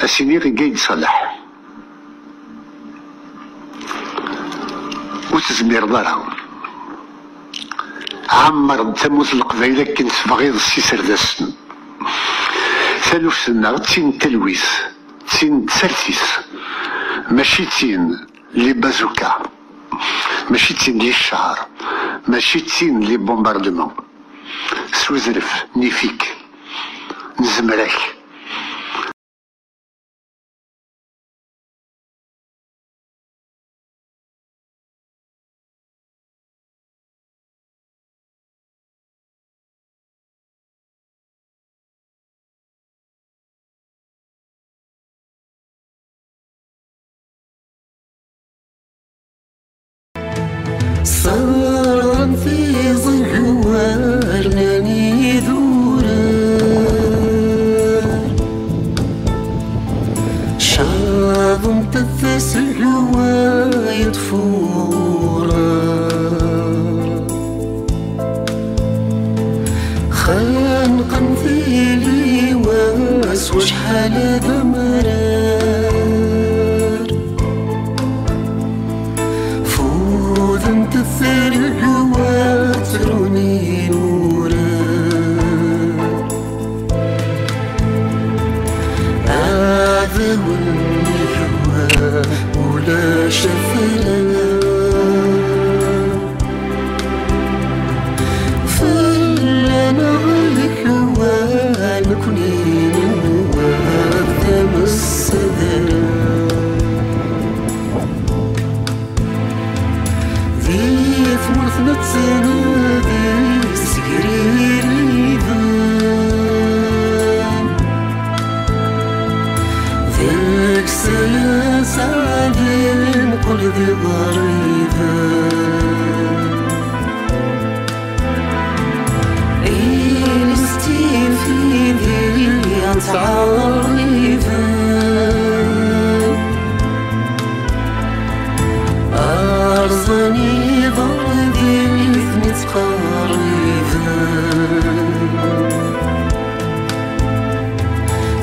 أسيني غي قايد صالح وتزمير ضرها عمر تموت القبيلة كنت بغيض السي سرداسن ثالوث سنة تين تلويث تين تسرتيس ماشي تين لي بازوكا ماشي تين لي الشعر ماشي تين لي بومباردمون سوزرف نيفيك نزمرك صار في ظهور ناني ذورا شاظ امتثس الرواية فورا خانقا في لواس وشحال ذمرار تثير الهوى تروني نورا هذا والهوى ولا شفرا فلنا الهوى نكوني نوى ذم الصدر نتنادي سكري ريفان ذاك سياس عادي نقول ذي ضريفان عين ستي في ذي تعريفان أرزاني ضربي قريبا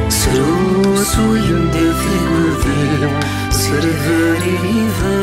سروس ويمدى في وذيم سر غريبا